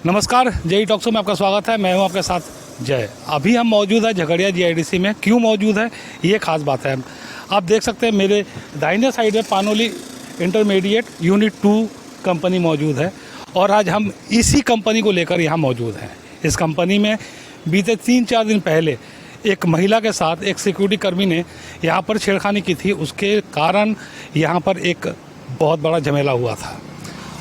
नमस्कार, JEE talks में आपका स्वागत है। मैं हूं आपके साथ जय। अभी हम मौजूद है झगड़िया जीआईडीसी में। क्यों मौजूद है ये खास बात है। आप देख सकते हैं मेरे दाहिने साइड में पानोली इंटरमीडिएट यूनिट 2 कंपनी मौजूद है और आज हम इसी कंपनी को लेकर यहाँ मौजूद हैं। इस कंपनी में बीते 3-4 दिन पहले एक महिला के साथ एक सिक्योरिटी कर्मी ने यहाँ पर छेड़खानी की थी। उसके कारण यहाँ पर एक बहुत बड़ा झमेला हुआ था।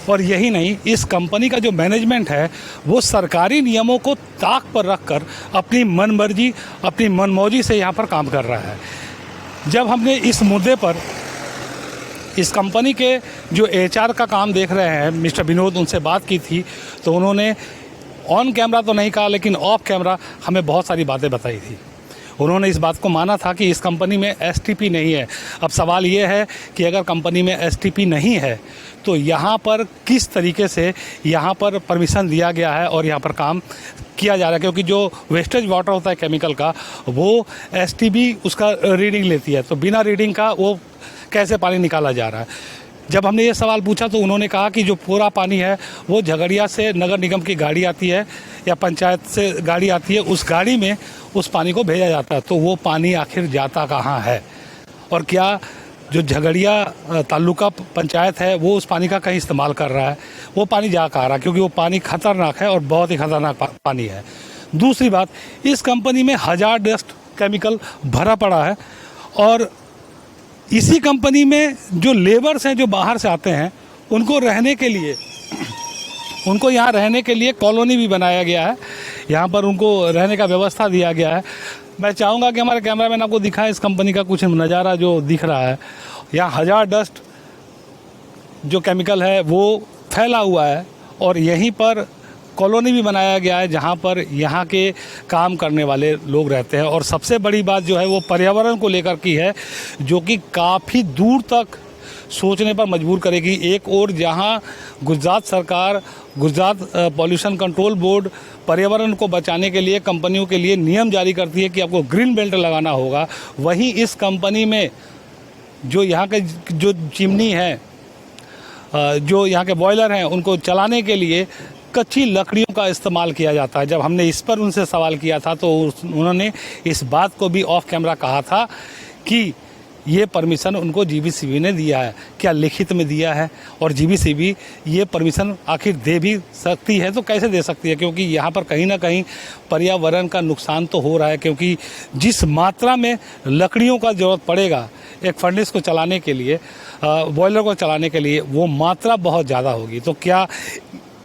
और यही नहीं, इस कंपनी का जो मैनेजमेंट है वो सरकारी नियमों को ताक पर रखकर अपनी मनमर्जी, अपनी मनमौजी से यहाँ पर काम कर रहा है। जब हमने इस मुद्दे पर इस कंपनी के जो एचआर का काम देख रहे हैं मिस्टर विनोद, उनसे बात की थी तो उन्होंने ऑन कैमरा तो नहीं कहा लेकिन ऑफ कैमरा हमें बहुत सारी बातें बताई थी। उन्होंने इस बात को माना था कि इस कंपनी में एसटीपी नहीं है। अब सवाल ये है कि अगर कंपनी में एसटीपी नहीं है तो यहाँ पर किस तरीके से यहाँ पर परमिशन दिया गया है और यहाँ पर काम किया जा रहा है, क्योंकि जो वेस्टेज वाटर होता है केमिकल का वो एसटीबी उसका रीडिंग लेती है, तो बिना रीडिंग का वो कैसे पानी निकाला जा रहा है। जब हमने ये सवाल पूछा तो उन्होंने कहा कि जो पूरा पानी है वो झगड़िया से नगर निगम की गाड़ी आती है या पंचायत से गाड़ी आती है, उस गाड़ी में उस पानी को भेजा जाता है। तो वो पानी आखिर जाता कहाँ है और क्या जो झगड़िया तालुका पंचायत है वो उस पानी का कहीं इस्तेमाल कर रहा है, वो पानी जा कहाँ रहा है, क्योंकि वो पानी ख़तरनाक है और बहुत ही ख़तरनाक पानी है। दूसरी बात, इस कंपनी में हज़ार्डस केमिकल भरा पड़ा है और इसी कंपनी में जो लेबर्स हैं जो बाहर से आते हैं उनको यहाँ रहने के लिए कॉलोनी भी बनाया गया है। यहाँ पर उनको रहने का व्यवस्था दिया गया है। मैं चाहूँगा कि हमारे कैमरामैन आपको दिखाएं इस कंपनी का कुछ नज़ारा जो दिख रहा है। यहाँ हज़ार्डस जो केमिकल है वो फैला हुआ है और यहीं पर कॉलोनी भी बनाया गया है जहाँ पर यहाँ के काम करने वाले लोग रहते हैं। और सबसे बड़ी बात जो है वो पर्यावरण को लेकर की है, जो कि काफ़ी दूर तक सोचने पर मजबूर करेगी। एक और जहाँ गुजरात सरकार, गुजरात पॉल्यूशन कंट्रोल बोर्ड पर्यावरण को बचाने के लिए कंपनियों के लिए नियम जारी करती है कि आपको ग्रीन बेल्ट लगाना होगा, वहीं इस कंपनी में जो यहाँ के जो चिमनी है, जो यहाँ के बॉयलर हैं, उनको चलाने के लिए कच्ची लकड़ियों का इस्तेमाल किया जाता है। जब हमने इस पर उनसे सवाल किया था तो उन्होंने इस बात को भी ऑफ कैमरा कहा था कि ये परमिशन उनको जीबीसीबी ने दिया है। क्या लिखित में दिया है? और जीबीसीबी ये परमिशन आखिर दे भी सकती है तो कैसे दे सकती है, क्योंकि यहाँ पर कहीं ना कहीं पर्यावरण का नुकसान तो हो रहा है, क्योंकि जिस मात्रा में लकड़ियों का ज़रूरत पड़ेगा एक फर्नेस को चलाने के लिए, बॉयलर को चलाने के लिए, वो मात्रा बहुत ज़्यादा होगी। तो क्या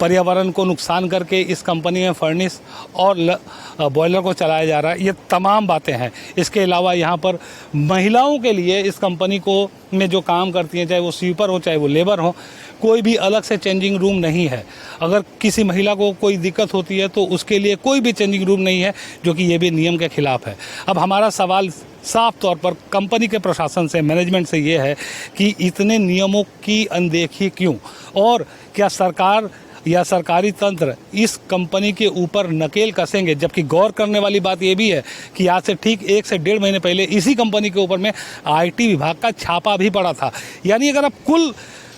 पर्यावरण को नुकसान करके इस कंपनी में फर्नेस और बॉयलर को चलाया जा रहा है? ये तमाम बातें हैं। इसके अलावा यहाँ पर महिलाओं के लिए इस कंपनी को में जो काम करती हैं, चाहे वो स्वीपर हो चाहे वो लेबर हो, कोई भी अलग से चेंजिंग रूम नहीं है। अगर किसी महिला को कोई दिक्कत होती है तो उसके लिए कोई भी चेंजिंग रूम नहीं है, जो कि ये भी नियम के खिलाफ है। अब हमारा सवाल साफ तौर पर कंपनी के प्रशासन से, मैनेजमेंट से ये है कि इतने नियमों की अनदेखी क्यों, और क्या सरकार या सरकारी तंत्र इस कंपनी के ऊपर नकेल कसेंगे? जबकि गौर करने वाली बात यह भी है कि आज से ठीक 1 से 1.5 महीने पहले इसी कंपनी के ऊपर में आईटी विभाग का छापा भी पड़ा था। यानी अगर आप कुल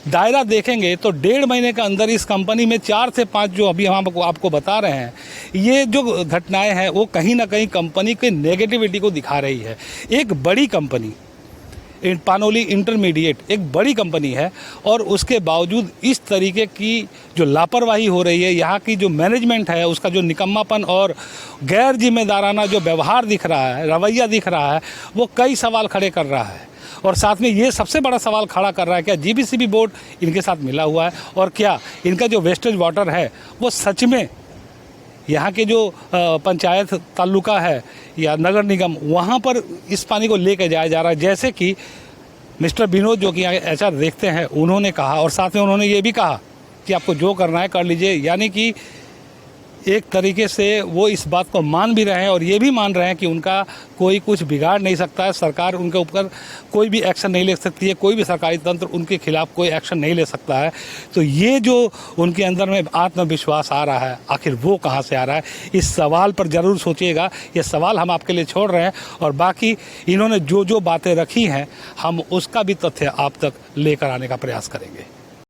दायरा देखेंगे तो 1.5 महीने के अंदर इस कंपनी में 4 से 5 जो अभी हम आपको बता रहे हैं, ये जो घटनाएं हैं वो कहीं ना कहीं कंपनी के नेगेटिविटी को दिखा रही है। एक बड़ी कंपनी पानोली इंटरमीडिएट एक बड़ी कंपनी है और उसके बावजूद इस तरीके की जो लापरवाही हो रही है, यहाँ की जो मैनेजमेंट है उसका जो निकम्मापन और गैर जिम्मेदाराना जो व्यवहार दिख रहा है, रवैया दिख रहा है, वो कई सवाल खड़े कर रहा है। और साथ में ये सबसे बड़ा सवाल खड़ा कर रहा है, क्या जीबीसीबी बोर्ड इनके साथ मिला हुआ है और क्या इनका जो वेस्टेज वाटर है वो सच में यहाँ के जो पंचायत तालुका है या नगर निगम, वहाँ पर इस पानी को लेके जाया जा रहा है। जैसे कि मिस्टर विनोद जो कि यहाँ एचआर देखते हैं, उन्होंने कहा और साथ में उन्होंने ये भी कहा कि आपको जो करना है कर लीजिए। यानी कि एक तरीके से वो इस बात को मान भी रहे हैं और ये भी मान रहे हैं कि उनका कोई कुछ बिगाड़ नहीं सकता है, सरकार उनके ऊपर कोई भी एक्शन नहीं ले सकती है, कोई भी सरकारी तंत्र उनके खिलाफ कोई एक्शन नहीं ले सकता है। तो ये जो उनके अंदर में आत्मविश्वास आ रहा है, आखिर वो कहाँ से आ रहा है? इस सवाल पर ज़रूर सोचिएगा। ये सवाल हम आपके लिए छोड़ रहे हैं और बाकी इन्होंने जो जो बातें रखी हैं हम उसका भी तथ्य आप तक लेकर आने का प्रयास करेंगे।